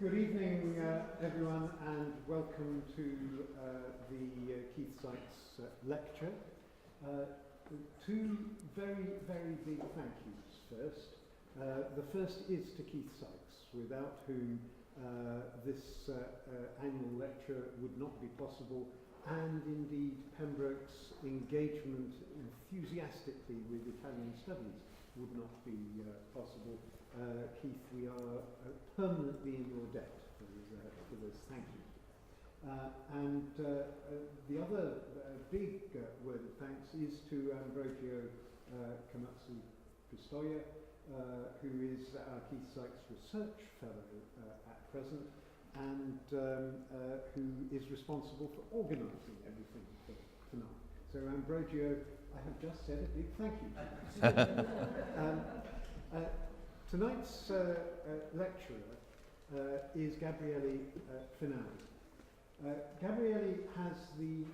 Good evening, everyone, and welcome to the Keith Sykes Lecture. Two very, very big thank yous first. The first is to Keith Sykes, without whom this annual lecture would not be possible, and indeed Pembroke's engagement enthusiastically with Italian studies would not be possible. Keith, we are permanently in your debt for this. Thank you. And the other big word of thanks is to Ambrogio Pistoia, who is our Keith Sykes Research Fellow at present, and who is responsible for organising everything for tonight. So Ambrogio, I have just said a big thank you to you. Tonight's lecturer is Gabriele Finaldi. Gabriele has the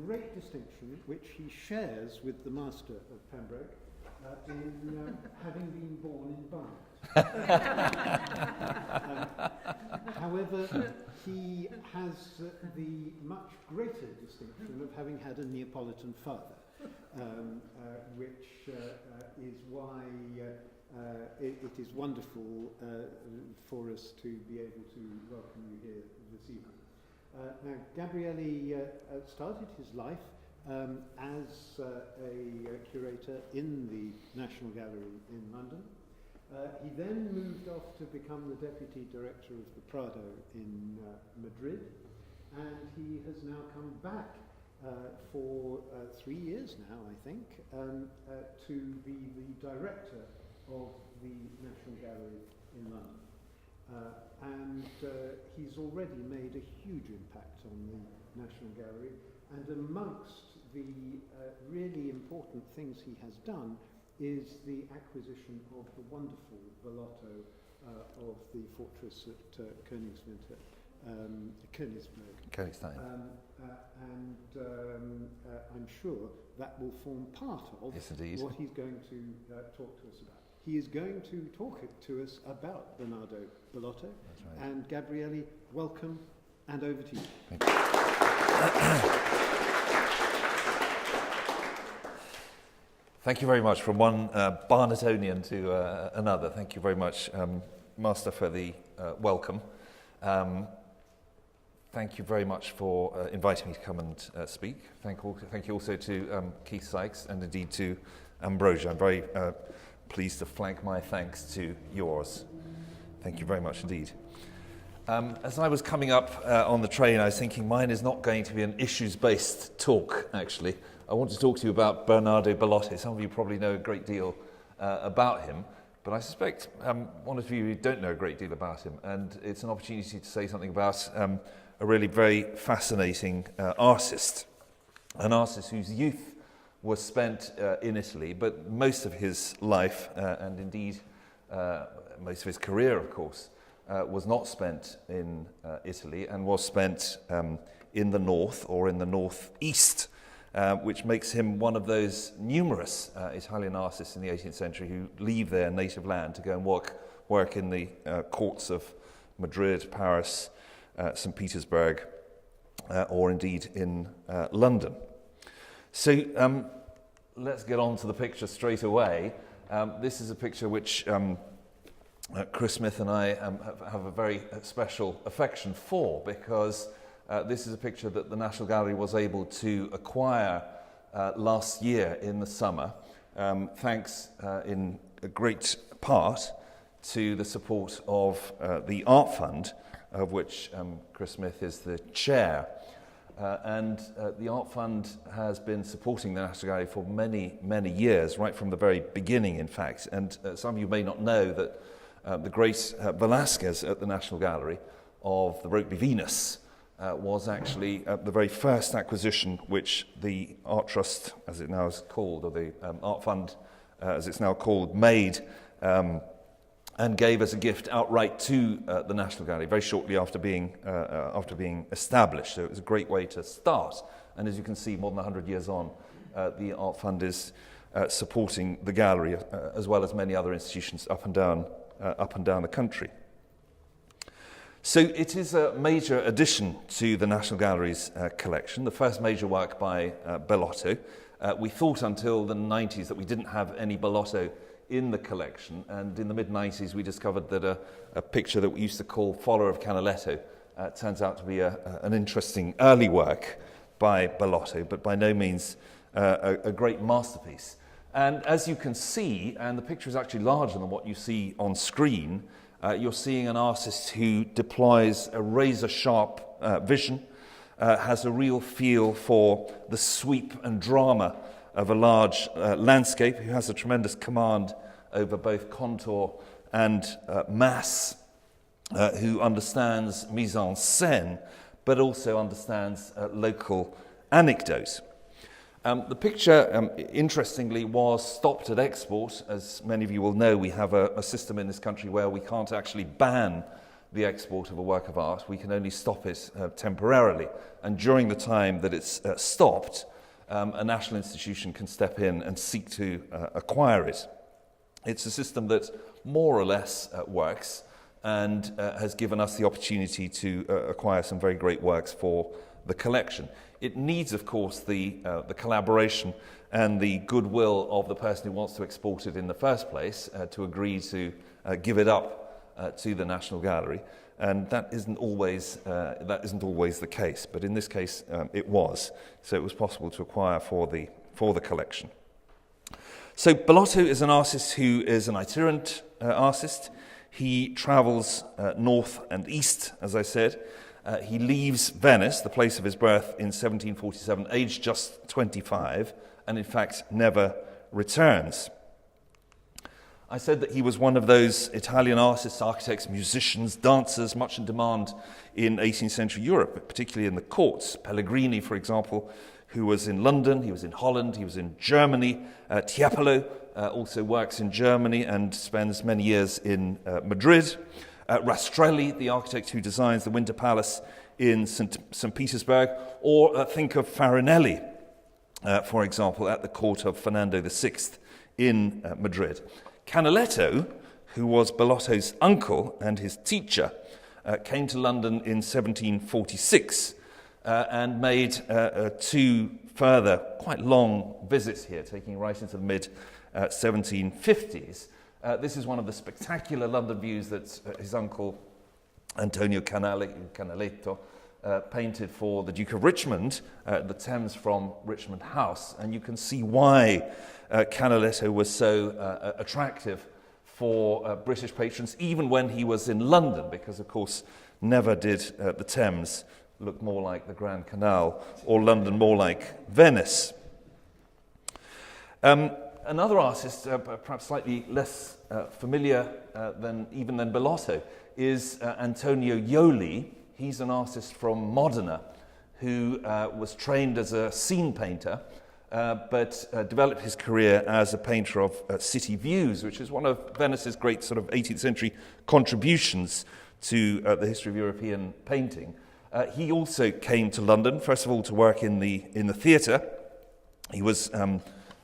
great distinction, which he shares with the master of Pembroke, in having been born in Bath. However, he has the much greater distinction of having had a Neapolitan father, which is why it is wonderful for us to be able to welcome you here this evening. Now, Gabriele started his life as a curator in the National Gallery in London. He then moved off to become the deputy director of the Prado in Madrid, and he has now come back for 3 years now, I think, to be the director of the National Gallery in London. And he's already made a huge impact on the National Gallery, and amongst the really important things he has done is the acquisition of the wonderful Bellotto of the fortress at Königswinter, Königsstein. I'm sure that will form part of what he's going to talk to us about. He is going to talk to us about Bernardo Bellotto. That's right. And Gabriele, welcome, and over to you. Thank you. Thank you very much. From one Barnetonian to another, thank you very much, Master, for the welcome. Thank you very much for inviting me to come and speak. Thank you also to Keith Sykes, and indeed to Ambrogio. I'm very pleased to flank my thanks to yours. Thank you very much indeed. As I was coming up on the train, I was thinking mine is not going to be an issues-based talk, actually. I want to talk to you about Bernardo Bellotto. Some of you probably know a great deal about him, but I suspect one of you don't know a great deal about him, and it's an opportunity to say something about a really very fascinating artist, an artist whose youth was spent in Italy, but most of his life, and indeed most of his career, of course, was not spent in Italy, and was spent in the north or in the northeast, which makes him one of those numerous Italian artists in the 18th century who leave their native land to go and work in the courts of Madrid, Paris, St. Petersburg, or indeed in London. So let's get on to the picture straight away. This is a picture which Chris Smith and I have a very special affection for, because this is a picture that the National Gallery was able to acquire last year in the summer, thanks in a great part to the support of the Art Fund, of which Chris Smith is the chair. And the Art Fund has been supporting the National Gallery for many, many years, right from the very beginning, in fact. And some of you may not know that the great Velasquez at the National Gallery of the Rokeby Venus was actually the very first acquisition which the Art Trust, as it now is called, or the Art Fund, as it's now called, made and gave as a gift outright to the National Gallery very shortly after being established. So it was a great way to start. And as you can see, more than 100 years on, the Art Fund is supporting the gallery as well as many other institutions up and down the country. So it is a major addition to the National Gallery's collection, the first major work by Bellotto. We thought until the 90s that we didn't have any Bellotto in the collection, and in the mid-90s we discovered that a picture that we used to call Follower of Canaletto turns out to be an interesting early work by Bellotto, but by no means a great masterpiece. And as you can see, and the picture is actually larger than what you see on screen, you're seeing an artist who deploys a razor-sharp vision, has a real feel for the sweep and drama of a large landscape, who has a tremendous command over both contour and mass, who understands mise en scène, but also understands local anecdote. The picture, interestingly, was stopped at export. As many of you will know, we have a system in this country where we can't actually ban the export of a work of art. We can only stop it temporarily. And during the time that it's stopped, a national institution can step in and seek to acquire it. It's a system that more or less works and has given us the opportunity to acquire some very great works for the collection. It needs, of course, the collaboration and the goodwill of the person who wants to export it in the first place to agree to give it up to the National Gallery, and that isn't always the case. But in this case, it was. So it was possible to acquire for the collection. So Bellotto is an artist who is an itinerant artist. He travels north and east, as I said. He leaves Venice, the place of his birth, in 1747, aged just 25, and in fact never returns. I said that he was one of those Italian artists, architects, musicians, dancers, much in demand in 18th century Europe, particularly in the courts. Pellegrini, for example, who was in London, he was in Holland, he was in Germany. Tiepolo also works in Germany and spends many years in Madrid. Rastrelli, the architect who designs the Winter Palace in St. Petersburg, or think of Farinelli, for example, at the court of Fernando VI in Madrid. Canaletto, who was Bellotto's uncle and his teacher, came to London in 1746 and made two further quite long visits here, taking right into the mid-1750s. This is one of the spectacular London views that his uncle Antonio Canaletto painted for the Duke of Richmond, the Thames from Richmond House, and you can see why Canaletto was so attractive for British patrons, even when he was in London, because of course never did the Thames look more like the Grand Canal or London more like Venice. Another artist, perhaps slightly less familiar than Bellotto, is Antonio Yoli. He's an artist from Modena who was trained as a scene painter, but developed his career as a painter of city views, which is one of Venice's great sort of 18th century contributions to the history of European painting. He also came to London, first of all, to work in the theatre. He was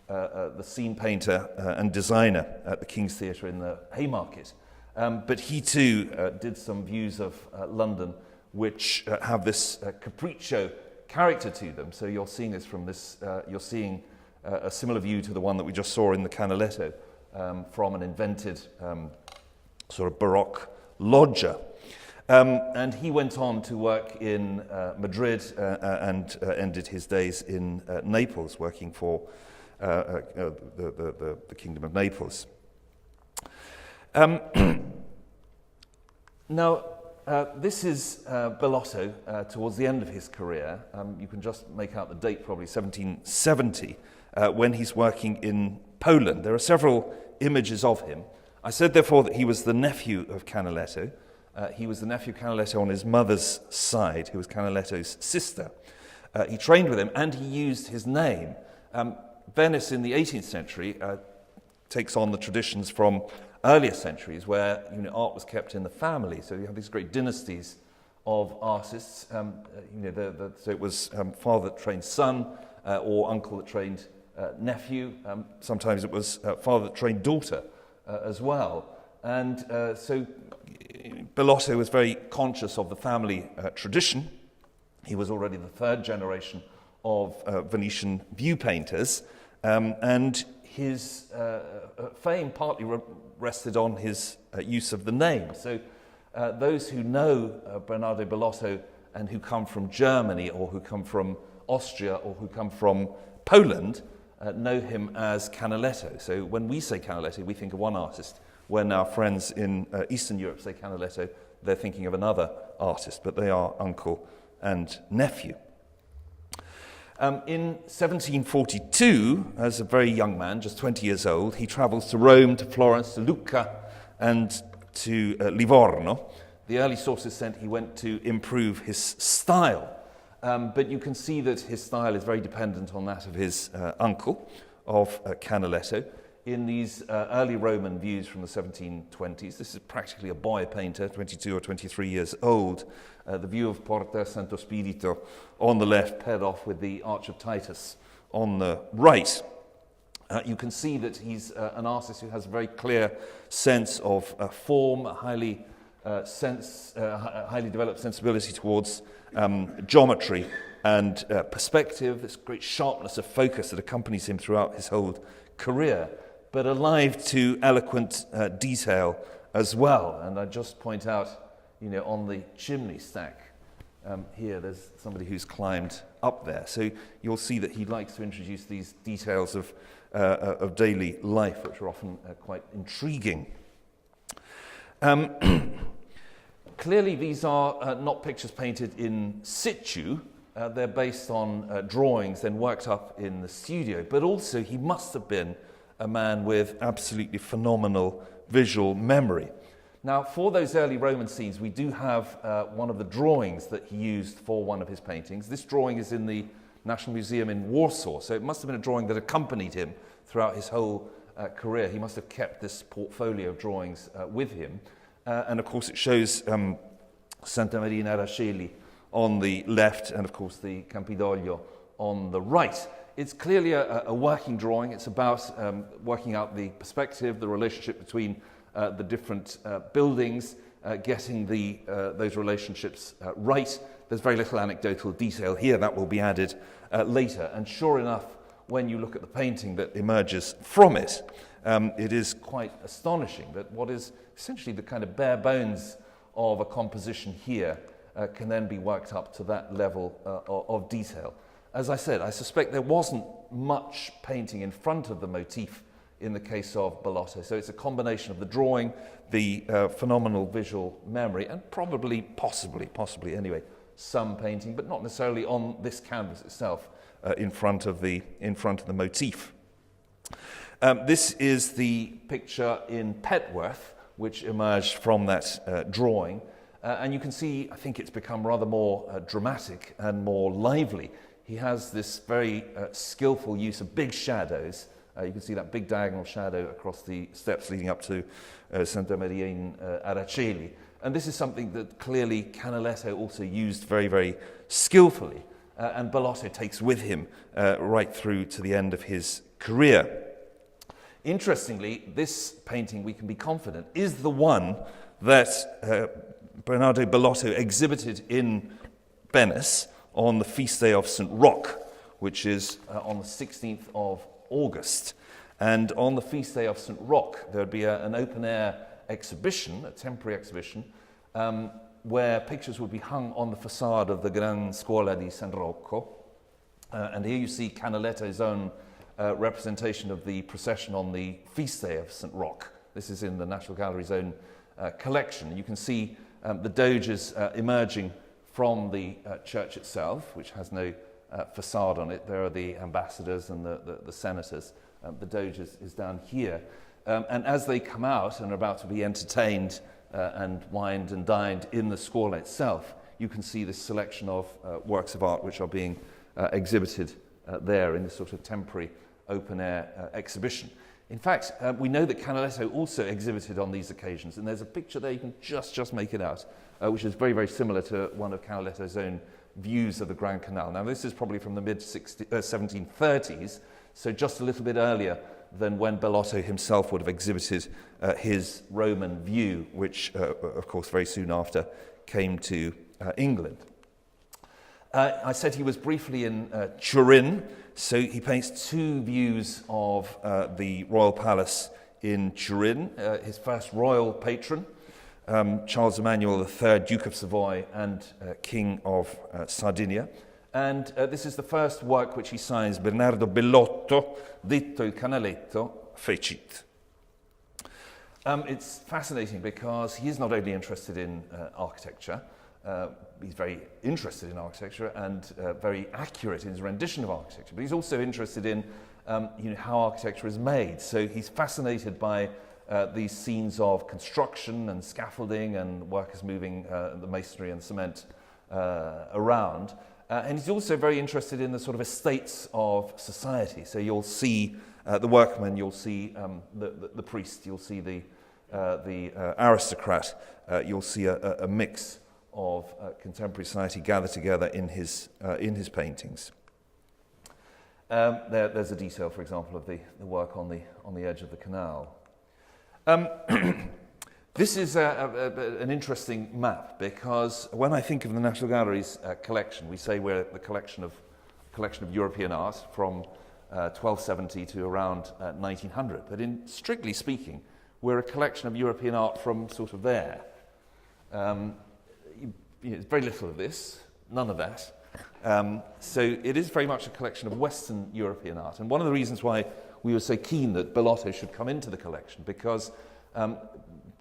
the scene painter and designer at the King's Theatre in the Haymarket. But he too did some views of London which have this capriccio character to them. So you're seeing this from this, you're seeing a similar view to the one that we just saw in the Canaletto from an invented sort of Baroque loggia. And he went on to work in Madrid and ended his days in Naples, working for the Kingdom of Naples. Now, this is Bellotto towards the end of his career. You can just make out the date, probably 1770, when he's working in Poland. There are several images of him. I said, therefore, that he was the nephew of Canaletto. He was the nephew of Canaletto on his mother's side, who was Canaletto's sister. He trained with him, and he used his name. Venice in the 18th century takes on the traditions from earlier centuries where art was kept in the family. So you have these great dynasties of artists. So it was father that trained son or uncle that trained nephew. Sometimes it was father that trained daughter as well. And so Bellotto was very conscious of the family tradition. He was already the third generation of Venetian view painters, and his fame partly rested on his use of the name. So those who know Bernardo Bellotto and who come from Germany or who come from Austria or who come from Poland know him as Canaletto. So when we say Canaletto, we think of one artist. When our friends in Eastern Europe say Canaletto, they're thinking of another artist, but they are uncle and nephew. In 1742, as a very young man, just 20 years old, he travels to Rome, to Florence, to Lucca, and to Livorno. The early sources said he went to improve his style, but you can see that his style is very dependent on that of his uncle, of Canaletto. In these early Roman views from the 1720s, this is practically a boy painter, 22 or 23 years old. The view of Porta Santo Spirito on the left, paired off with the Arch of Titus on the right. You can see that he's an artist who has a very clear sense of form, a highly developed sensibility towards geometry and perspective, this great sharpness of focus that accompanies him throughout his whole career, but alive to eloquent detail as well. And I just point out, on the chimney stack here, there's somebody who's climbed up there. So you'll see that he likes to introduce these details of daily life, which are often quite intriguing. Clearly, these are not pictures painted in situ. They're based on drawings then worked up in the studio. But also, he must have been a man with absolutely phenomenal visual memory. Now, for those early Roman scenes, we do have one of the drawings that he used for one of his paintings. This drawing is in the National Museum in Warsaw, so it must have been a drawing that accompanied him throughout his whole career. He must have kept this portfolio of drawings with him. And of course, it shows Santa Maria in Araceli on the left and, of course, the Campidoglio on the right. It's clearly a working drawing. It's about working out the perspective, the relationship between the different buildings, getting those relationships right. There's very little anecdotal detail here. That will be added later. And sure enough, when you look at the painting that emerges from it, it is quite astonishing that what is essentially the kind of bare bones of a composition here can then be worked up to that level of detail. As I said, I suspect there wasn't much painting in front of the motif in the case of Bellotto. So it's a combination of the drawing, the phenomenal visual memory, and probably, possibly anyway, some painting, but not necessarily on this canvas itself in front of the motif. This is the picture in Petworth, which emerged from that drawing. And you can see, I think it's become rather more dramatic and more lively. He has this very skillful use of big shadows. You can see that big diagonal shadow across the steps leading up to Santa Maria in Araceli. And this is something that clearly Canaletto also used very, very skillfully. And Bellotto takes with him right through to the end of his career. Interestingly, this painting, we can be confident, is the one that Bernardo Bellotto exhibited in Venice on the feast day of St. Roch, which is on the 16th of August. And on the feast day of St. Roch, there would be an open-air exhibition, a temporary exhibition, where pictures would be hung on the facade of the Gran Scuola di San Rocco. And here you see Canaletto's own representation of the procession on the feast day of St. Roch. This is in the National Gallery's own collection. You can see the doges emerging from the church itself, which has no facade on it. There are the ambassadors and the senators. The doge is down here. And as they come out and are about to be entertained and wined and dined in the scuola itself, you can see this selection of works of art which are being exhibited there in this sort of temporary open-air exhibition. In fact, we know that Canaletto also exhibited on these occasions, and there's a picture there, you can just make it out, which is very, very similar to one of Canaletto's own views of the Grand Canal. Now, this is probably from the mid-1730s, so just a little bit earlier than when Bellotto himself would have exhibited his Roman view, which, of course, very soon after came to England. I said he was briefly in Turin, so he paints two views of the royal palace in Turin. His first royal patron, Charles Emmanuel III, Duke of Savoy and King of Sardinia. And this is the first work which he signs, Bernardo Bellotto, detto il Canaletto, fecit. It's fascinating because he is not only interested in architecture, he's very interested in architecture and very accurate in his rendition of architecture, but he's also interested in how architecture is made. So he's fascinated by these scenes of construction and scaffolding and workers moving the masonry and cement around. And he's also very interested in the sort of estates of society. So you'll see the workman, you'll see the priest, you'll see the aristocrat, you'll see a mix of contemporary society gathered together in his paintings. There's a detail, for example, of the work on the edge of the canal. This is an interesting map because when I think of the National Gallery's collection, we say we're the collection of European art from 1270 to around 1900. But strictly speaking, we're a collection of European art from sort of there. Very little of this, none of that. So it is very much a collection of Western European art. And one of the reasons why we were so keen that Bellotto should come into the collection, because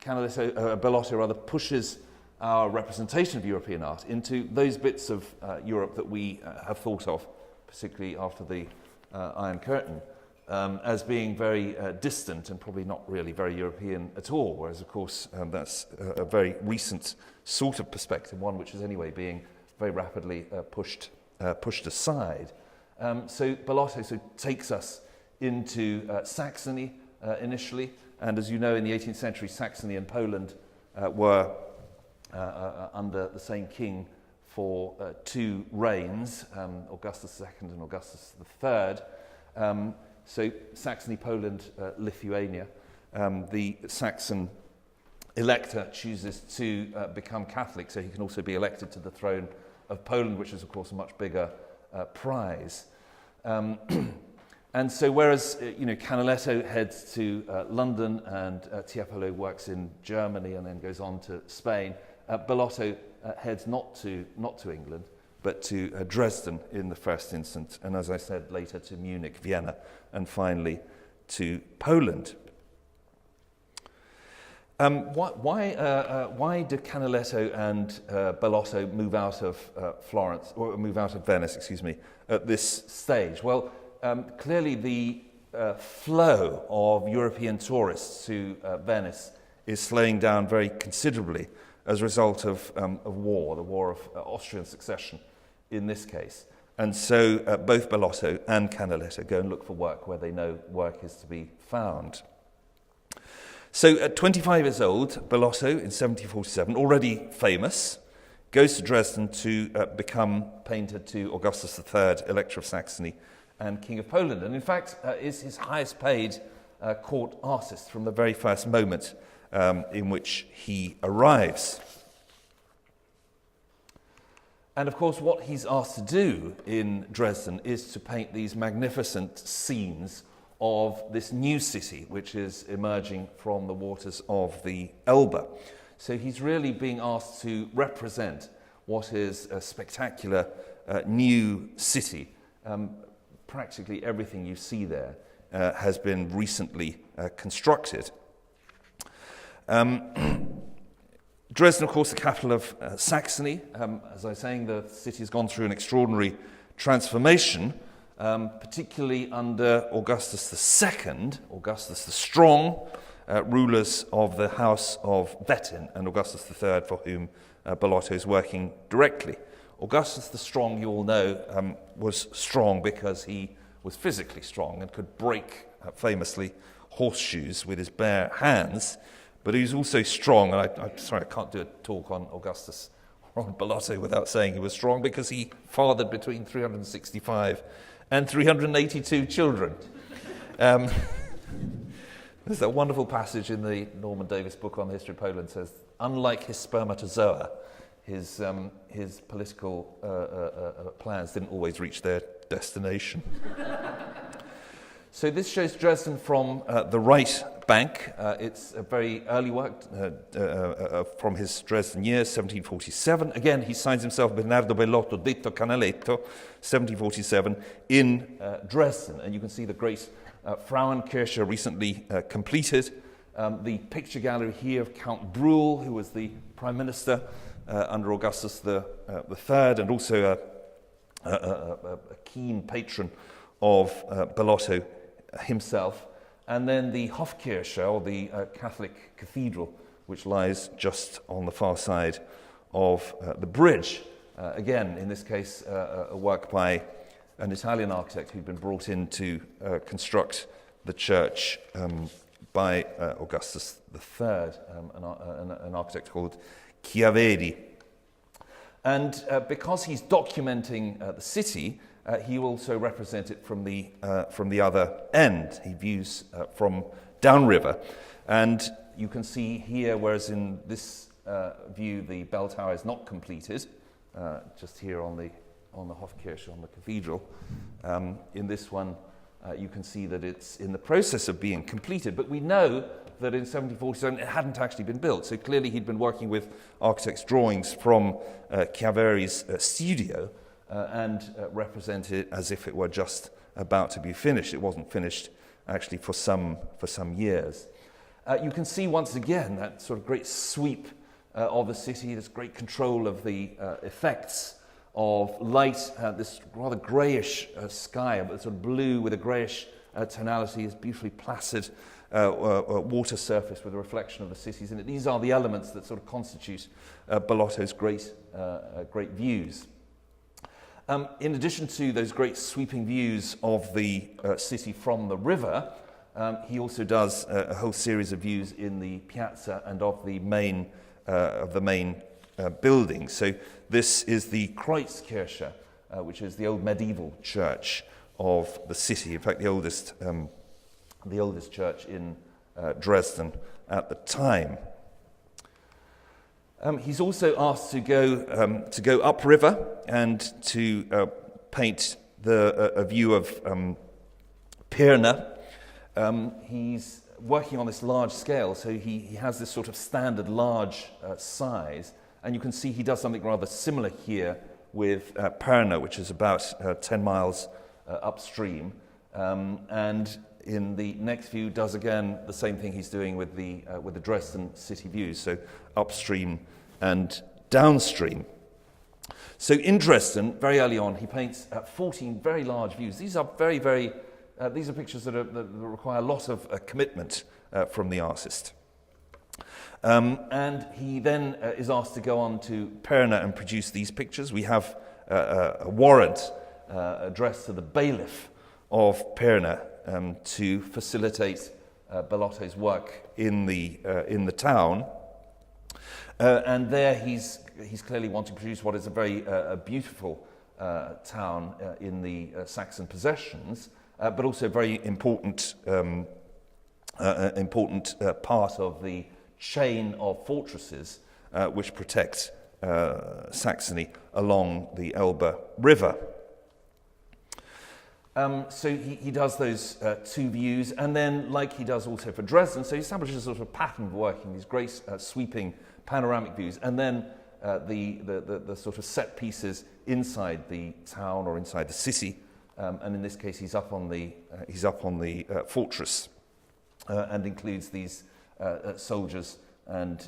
Bellotto pushes our representation of European art into those bits of Europe that we have thought of, particularly after the Iron Curtain, as being very distant and probably not really very European at all, whereas, of course, that's a very recent sort of perspective, one which is anyway being very rapidly pushed aside. So Bellotto takes us into Saxony initially, and as you know, in the 18th century, Saxony and Poland were under the same king for two reigns, Augustus II and Augustus III. So Saxony, Poland, Lithuania. The Saxon elector chooses to become Catholic, so he can also be elected to the throne of Poland, which is, of course, a much bigger prize. And so whereas Canaletto heads to London and Tiepolo works in Germany and then goes on to Spain, Bellotto heads not to England, but to Dresden in the first instance, and as I said, later to Munich, Vienna, and finally to Poland. Why did Canaletto and Bellotto move out of Venice, at this stage? Well, clearly the flow of European tourists to Venice is slowing down very considerably as a result of war, the War of Austrian Succession in this case. And so both Bellotto and Canaletto go and look for work where they know work is to be found. So at 25 years old, Bellotto, in 1747, already famous, goes to Dresden to become painter to Augustus III, Elector of Saxony and King of Poland, and in fact is his highest paid court artist from the very first moment in which he arrives. And of course what he's asked to do in Dresden is to paint these magnificent scenes of this new city which is emerging from the waters of the Elbe. So he's really being asked to represent what is a spectacular new city. Practically everything you see there has been recently constructed. Dresden, of course, the capital of Saxony. As I was saying, the city has gone through an extraordinary transformation, particularly under Augustus II, Augustus the Strong, rulers of the House of Wettin, and Augustus III, for whom Bellotto is working directly. Augustus the Strong, you all know, was strong because he was physically strong and could break, famously, horseshoes with his bare hands, but he was also strong, and I'm sorry, I can't do a talk on Augustus or on Bellotto without saying he was strong, because he fathered between 365 and 382 children. There's that wonderful passage in the Norman Davis book on the history of Poland says, unlike his spermatozoa, his political plans didn't always reach their destination. So this shows Dresden from the right bank. It's a very early work from his Dresden years, 1747. Again, he signs himself Bernardo Bellotto, detto Canaletto, 1747, in Dresden. And you can see the great Frauenkirche recently completed. The picture gallery here of Count Bruhl, who was the prime minister under Augustus III, and also a keen patron of Bellotto himself. And then the Hofkirche, or the Catholic cathedral, which lies just on the far side of the bridge. Again, in this case, a work by an Italian architect who'd been brought in to construct the church by Augustus III, an architect called Chiaveri. And because he's documenting the city, he will also represent it from the other end. He views from downriver. And you can see here, whereas in this view the bell tower is not completed, just here on the Hofkirche, on the cathedral. In this one, you can see that it's in the process of being completed. But we know that in 1747 it hadn't actually been built. So clearly he'd been working with architects' drawings from Chiaveri's studio and represented it as if it were just about to be finished. It wasn't finished actually for some years. You can see once again that sort of great sweep of the city, this great control of the effects of light, this rather greyish sky, but sort of blue with a greyish tonality, this beautifully placid water surface with a reflection of the cities in it. These are the elements that sort of constitute Bellotto's great views. In addition to those great sweeping views of the city from the river, he also does a whole series of views in the piazza and of the main building. So this is the Kreuzkirche, which is the old medieval church of the city. In fact, the oldest church in Dresden at the time. He's also asked to go upriver and to paint a view of Pirna. He's working on this large scale, so he has this sort of standard large size, and you can see he does something rather similar here with Pirna, which is about 10 miles upstream, and in the next view does again the same thing he's doing with the Dresden city views, so upstream and downstream. So in Dresden, very early on, he paints 14 very large views. These are these are pictures that require a lot of commitment from the artist. And he then is asked to go on to Pirna and produce these pictures. We have a warrant addressed to the bailiff of Pirna to facilitate Bellotto's work in the town. And there he's clearly wanting to produce what is a very beautiful town in the Saxon possessions, but also a very important part of the chain of fortresses which protect Saxony along the Elbe River. So he does those two views, and then, like he does also for Dresden, so he establishes a sort of pattern of working, these great sweeping panoramic views, and then the sort of set pieces inside the town or inside the city, and in this case he's up on the fortress, and includes these soldiers and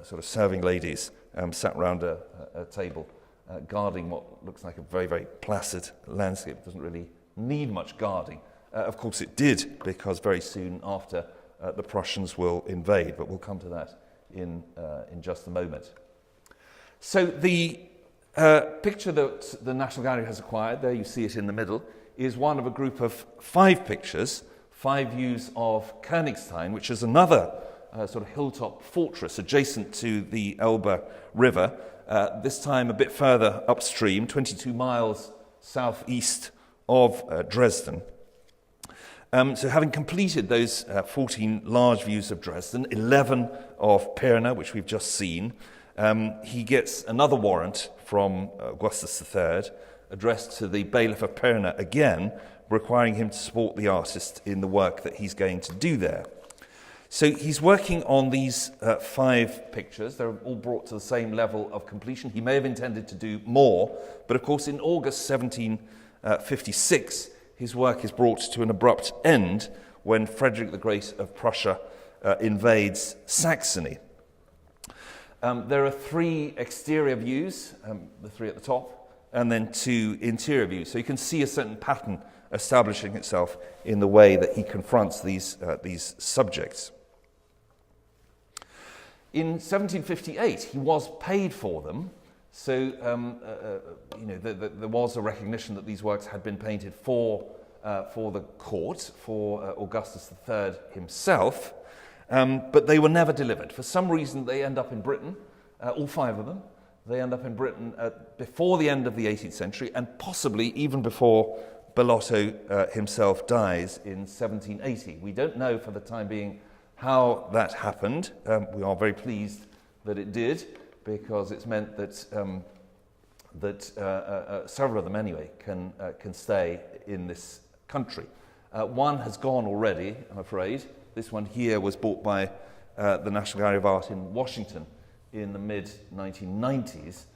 sort of serving ladies sat round a table, guarding what looks like a very, very placid landscape. It doesn't really need much guarding. Of course it did, because very soon after the Prussians will invade, but we'll come to that in just a moment. So the picture that the National Gallery has acquired, there you see it in the middle, is one of a group of 5 pictures, 5 views of Königstein, which is another sort of hilltop fortress adjacent to the Elbe River, this time a bit further upstream, 22 miles southeast of Dresden. So having completed those 14 large views of Dresden, 11 of Pirna, which we've just seen, he gets another warrant from Augustus III, addressed to the bailiff of Pirna again, requiring him to support the artist in the work that he's going to do there. So he's working on these 5 pictures. They're all brought to the same level of completion. He may have intended to do more, but of course in August 1756, his work is brought to an abrupt end when Frederick the Great of Prussia invades Saxony. There are 3 exterior views, the 3 at the top, and then 2 interior views. So you can see a certain pattern establishing itself in the way that he confronts these subjects. In 1758, he was paid for them, so there was a recognition that these works had been painted for the court, for Augustus III himself, but they were never delivered. For some reason, they end up in Britain, all 5 of them. They end up in Britain before the end of the 18th century, and possibly even before Bellotto himself dies in 1780. We don't know for the time being how that happened. We are very pleased that it did, because it's meant that several of them anyway can stay in this country. One has gone already, I'm afraid. This one here was bought by the National Gallery of Art in Washington in the mid-1990s,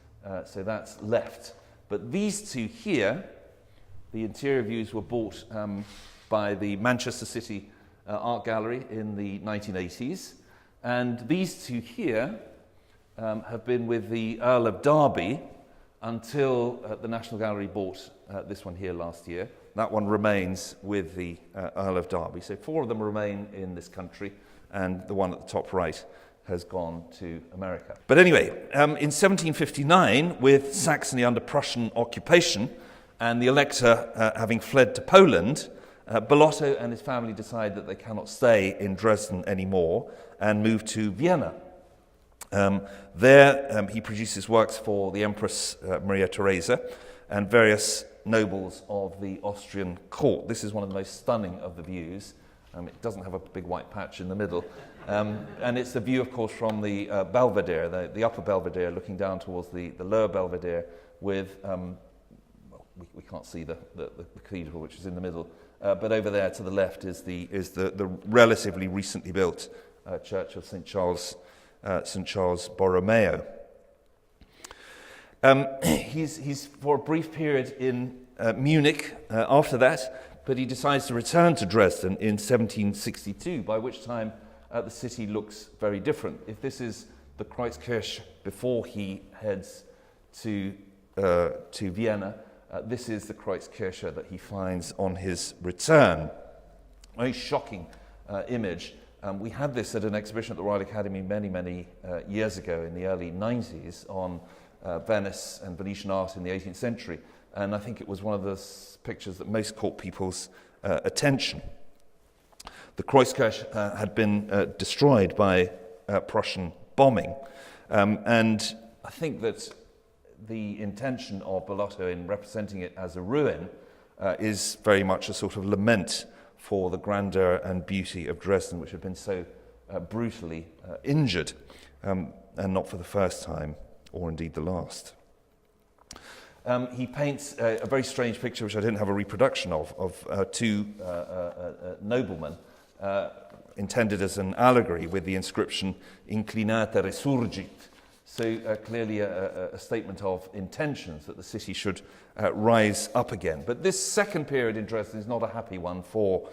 so that's left. But these 2 here, the interior views, were bought by the Manchester City Art Gallery in the 1980s, and these 2 here have been with the Earl of Derby until the National Gallery bought this one here last year. That one remains with the Earl of Derby. So 4 of them remain in this country, and the one at the top right has gone to America. But anyway, in 1759, with Saxony under Prussian occupation and the Elector having fled to Poland, Bellotto and his family decide that they cannot stay in Dresden anymore and move to Vienna. There he produces works for the Empress Maria Theresa and various nobles of the Austrian court. This is one of the most stunning of the views. It doesn't have a big white patch in the middle. And it's the view, of course, from the Belvedere, the upper Belvedere, looking down towards the lower Belvedere with, we can't see the cathedral, which is in the middle, but over there to the left is the relatively recently built church of St. Charles Borromeo. He's for a brief period in Munich after that, but he decides to return to Dresden in 1762, by which time the city looks very different. If this is the Kreuzkirche before he heads to Vienna, this is the Kreuzkirche that he finds on his return. Very shocking image. We had this at an exhibition at the Royal Academy many years ago in the early 90s on Venice and Venetian art in the 18th century, and I think it was one of the pictures that most caught people's attention. The Kreuzkirche had been destroyed by Prussian bombing, and I think that the intention of Bellotto in representing it as a ruin is very much a sort of lament for the grandeur and beauty of Dresden, which had been so brutally injured, and not for the first time, or indeed the last. He paints a very strange picture, which I didn't have a reproduction of 2 noblemen, intended as an allegory with the inscription Inclinata resurgit. So clearly a statement of intentions that the city should rise up again. But this second period in Dresden is not a happy one for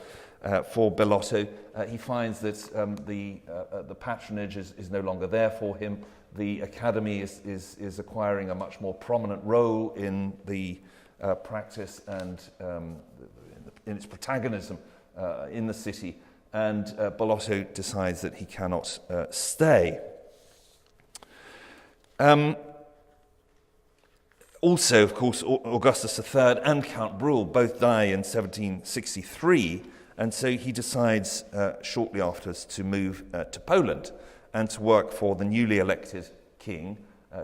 Bellotto. He finds that the patronage is no longer there for him. The academy is acquiring a much more prominent role in the practice and in its protagonism in the city. And Bellotto decides that he cannot stay. Also, of course, Augustus III and Count Bruhl both die in 1763, and so he decides shortly afterwards to move to Poland and to work for the newly elected king,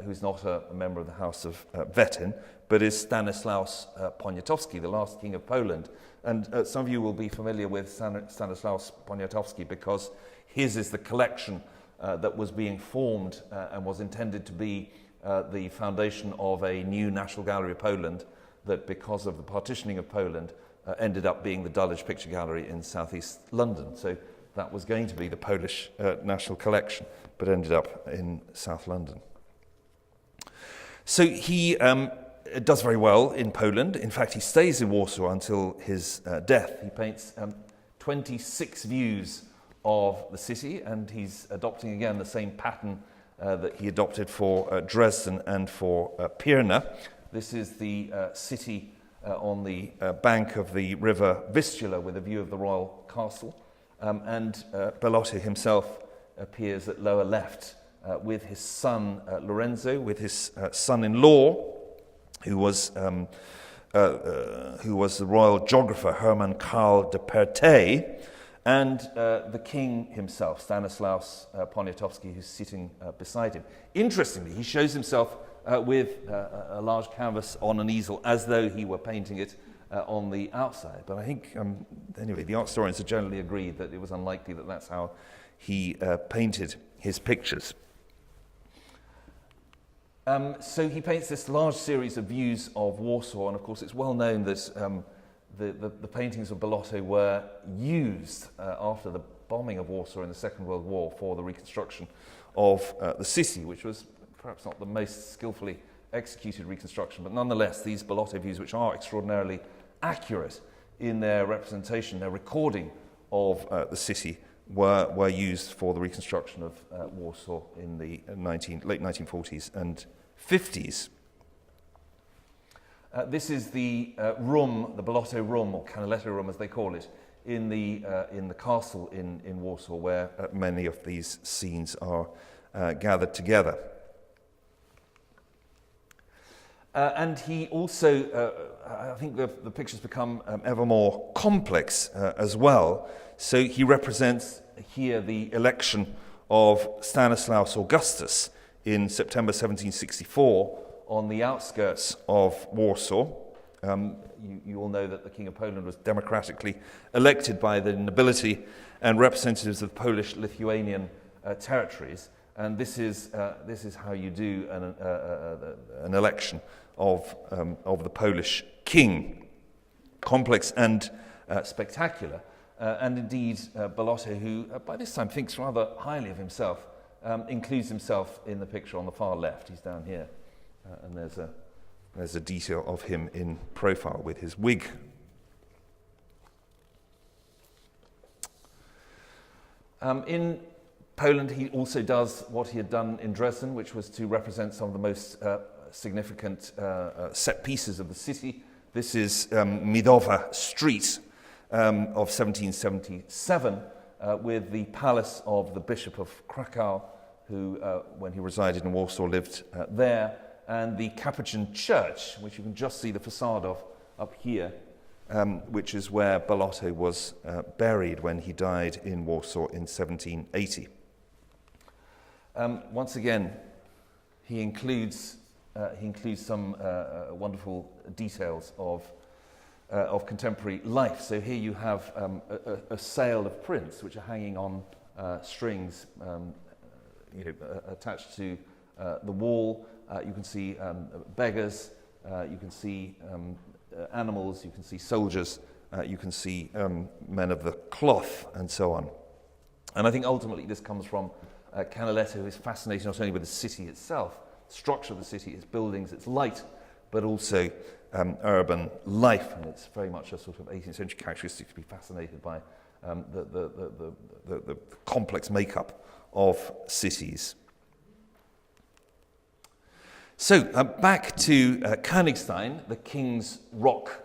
who's not a member of the House of Wettin, but is Stanislaus Poniatowski, the last king of Poland. And some of you will be familiar with Stanislaus Poniatowski because his is the collection that was being formed and was intended to be the foundation of a new National Gallery of Poland that, because of the partitioning of Poland, ended up being the Dulwich Picture Gallery in southeast London. So that was going to be the Polish National Collection, but ended up in South London. So he does very well in Poland. In fact, he stays in Warsaw until his death. He paints 26 views of the city, and he's adopting again the same pattern that he adopted for Dresden and for Pirna. This is the city on the bank of the river Vistula with a view of the royal castle. And Bellotto himself appears at lower left with his son Lorenzo, with his son-in-law, who was the royal geographer Hermann Karl de Perthay, and the king himself, Stanislaus Poniatowski, who's sitting beside him. Interestingly, he shows himself with a large canvas on an easel as though he were painting it on the outside. But I think, anyway, the art historians have generally agreed that it was unlikely that that's how he painted his pictures. So he paints this large series of views of Warsaw, and of course it's well known that the paintings of Bellotto were used after the bombing of Warsaw in the Second World War for the reconstruction of the city, which was perhaps not the most skillfully executed reconstruction, but nonetheless these Bellotto views, which are extraordinarily accurate in their representation, their recording of the city, were used for the reconstruction of Warsaw in the late 1940s and 50s. This is the room, the Bellotto room, or Canaletto room as they call it, in the castle in Warsaw, where many of these scenes are gathered together. And he also, I think the pictures become ever more complex as well. So he represents here the election of Stanislaus Augustus in September 1764 on the outskirts of Warsaw. You all know that the King of Poland was democratically elected by the nobility and representatives of Polish-Lithuanian territories. And this is how you do an election of the Polish king. Complex and spectacular. And indeed, Bellotto, who by this time thinks rather highly of himself, includes himself in the picture on the far left. He's down here. And there's a detail of him in profile with his wig. In Poland, he also does what he had done in Dresden, which was to represent some of the most significant set pieces of the city. This is Midowa Street of 1777, with the palace of the Bishop of Krakow, who, when he resided in Warsaw, lived there, and the Capuchin Church, which you can just see the facade of up here, which is where Bellotto was buried when he died in Warsaw in 1780. Once again, he includes some wonderful details of contemporary life. So here you have a sale of prints which are hanging on strings, attached to the wall. You can see beggars. You can see animals. You can see soldiers. You can see men of the cloth, and so on. And I think ultimately this comes from Canaletto, who is fascinated not only with the city itself, the structure of the city, its buildings, its light, but also urban life. And it's very much a sort of 18th century characteristic to be fascinated by the complex makeup of cities. So back to Königstein, the King's Rock.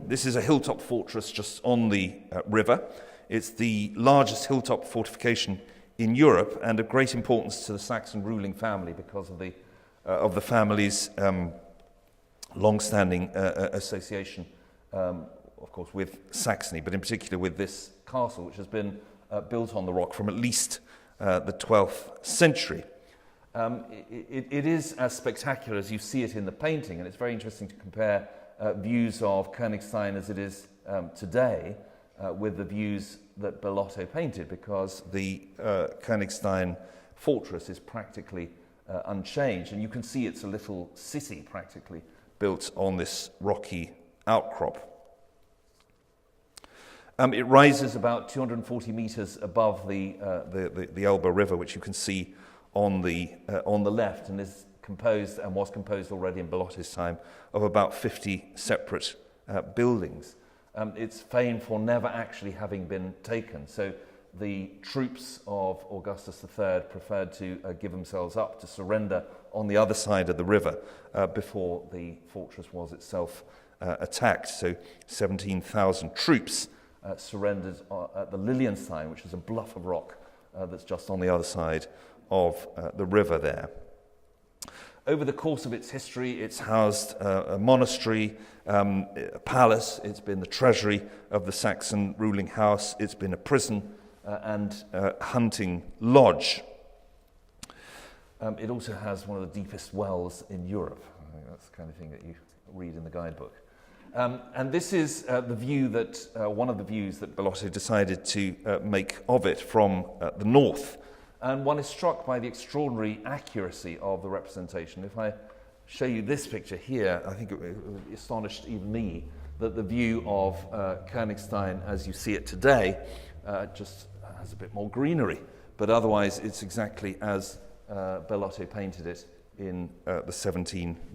This is a hilltop fortress just on the river. It's the largest hilltop fortification in Europe, and of great importance to the Saxon ruling family because of the family's long-standing association, of course, with Saxony, but in particular with this castle, which has been built on the rock from at least the 12th century. It is as spectacular as you see it in the painting, and it's very interesting to compare views of Königstein as it is today with the views that Bellotto painted, because the Königstein fortress is practically unchanged, and you can see it's a little city practically built on this rocky outcrop. It rises about 240 meters above the Elbe River, which you can see on the left, and is composed, and was composed already in Bellotto's time, of about 50 separate buildings. It's famed for never actually having been taken. So the troops of Augustus III preferred to give themselves up, to surrender on the other side of the river before the fortress was itself attacked. So 17,000 troops surrendered at the Lilienstein, which is a bluff of rock that's just on the other side of the river there. Over the course of its history, it's housed a monastery, a palace, it's been the treasury of the Saxon ruling house, it's been a prison and hunting lodge. It also has one of the deepest wells in Europe. I think that's the kind of thing that you read in the guidebook. And this is the view that, one of the views that Bellotto decided to make of it from the north. And one is struck by the extraordinary accuracy of the representation. If I show you this picture here, I think it astonished even me that the view of Königstein as you see it today just has a bit more greenery. But otherwise, it's exactly as Bellotto painted it in the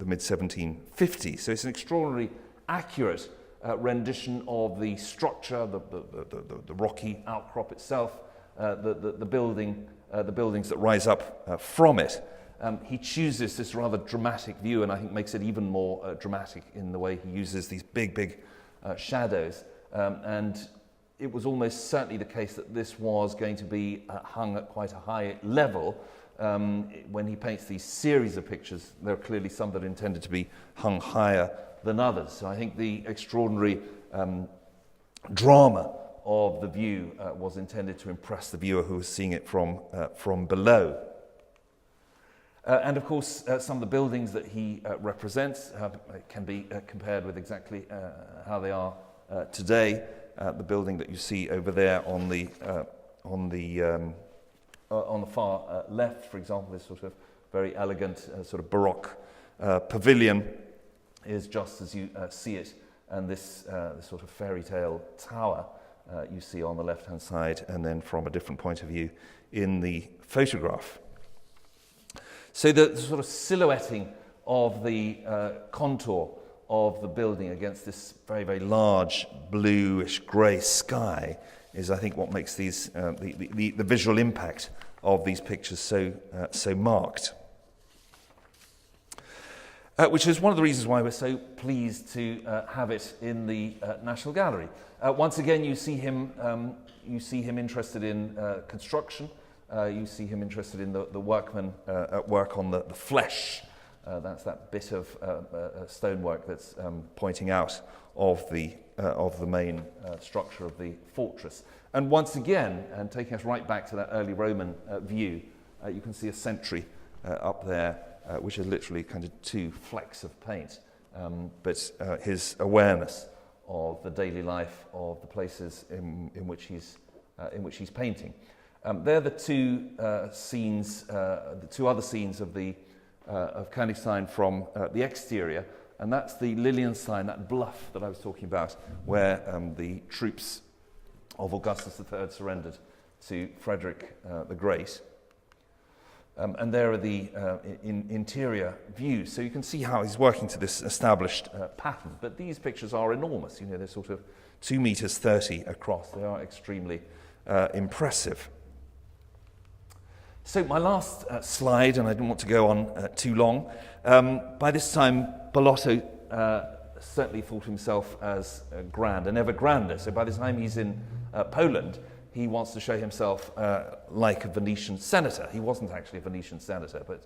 mid-1750s. So it's an extraordinarily accurate rendition of the structure, the rocky outcrop itself, the buildings that rise up from it. He chooses this rather dramatic view, and I think makes it even more dramatic in the way he uses these big shadows. And it was almost certainly the case that this was going to be hung at quite a high level. When he paints these series of pictures, there are clearly some that are intended to be hung higher than others. So I think the extraordinary drama of the view was intended to impress the viewer who was seeing it from below. And of course, some of the buildings that he represents can be compared with exactly how they are today. The building that you see over there on the far left, for example, this sort of very elegant sort of Baroque pavilion is just as you see it, and this sort of fairy tale tower you see on the left-hand side, and then from a different point of view in the photograph. So the sort of silhouetting of the contour of the building against this very, very large bluish grey sky is, I think, what makes these the visual impact of these pictures so marked. Which is one of the reasons why we're so pleased to have it in the National Gallery. Once again, you see him interested in construction. You see him interested in the workmen at work on the flesh. That's that bit of stonework that's pointing out of the main structure of the fortress. And once again, and taking us right back to that early Roman view, you can see a sentry up there, which is literally kind of two flecks of paint. But his awareness of the daily life of the places in which he's painting. They're the two scenes, the two other scenes of Königstein from the exterior, and that's the Lilienstein, that bluff that I was talking about, where the troops of Augustus III surrendered to Frederick the Great. And there are the interior views, so you can see how he's working to this established pattern. But these pictures are enormous, they're sort of 2 meters 30 across. They are extremely impressive. So my last slide, and I didn't want to go on too long. By this time, Bellotto certainly thought himself as grand and ever grander. So by the time he's in Poland, he wants to show himself like a Venetian senator. He wasn't actually a Venetian senator, but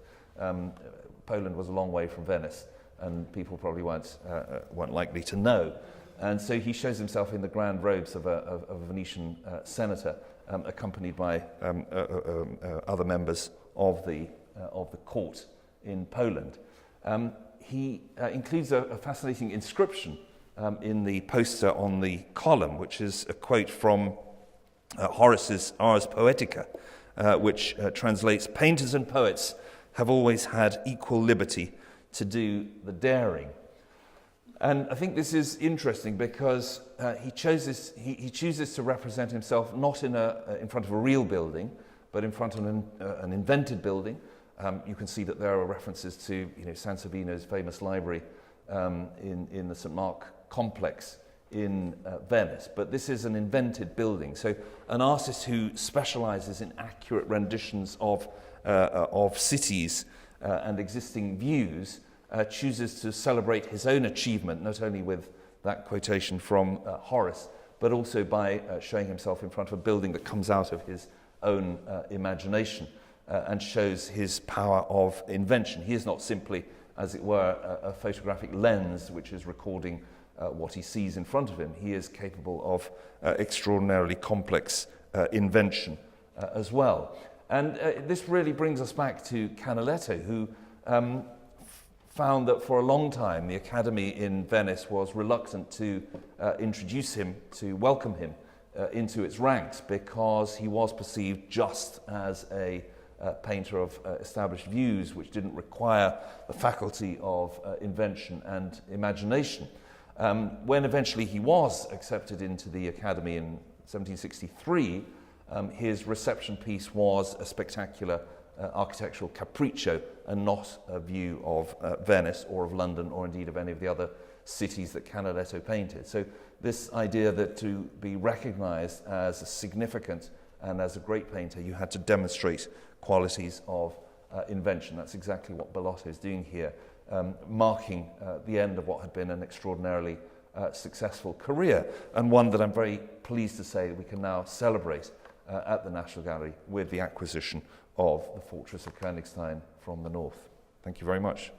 Poland was a long way from Venice, and people probably weren't likely to know. And so he shows himself in the grand robes of a Venetian senator, accompanied by other members of the of the court in Poland. He includes a fascinating inscription in the poster on the column, which is a quote from Horace's Ars Poetica, which translates, "Painters and poets have always had equal liberty to do the daring." And I think this is interesting because he chooses to represent himself not in front of a real building, but in front of an invented building. You can see that there are references to Sansovino's famous library in the St. Mark complex in Venice, but this is an invented building. So an artist who specializes in accurate renditions of cities and existing views chooses to celebrate his own achievement, not only with that quotation from Horace, but also by showing himself in front of a building that comes out of his own imagination and shows his power of invention. He is not simply, as it were, a photographic lens which is recording what he sees in front of him. He is capable of extraordinarily complex invention as well. And this really brings us back to Canaletto, who found that for a long time the Academy in Venice was reluctant to introduce him, to welcome him into its ranks, because he was perceived just as a painter of established views which didn't require the faculty of invention and imagination. When eventually he was accepted into the Academy in 1763, his reception piece was a spectacular architectural capriccio and not a view of Venice or of London or indeed of any of the other cities that Canaletto painted. So this idea that to be recognized as a significant and as a great painter, you had to demonstrate qualities of invention. That's exactly what Bellotto is doing here, marking the end of what had been an extraordinarily successful career, and one that I'm very pleased to say that we can now celebrate at the National Gallery with the acquisition of the Fortress of Königstein from the north. Thank you very much.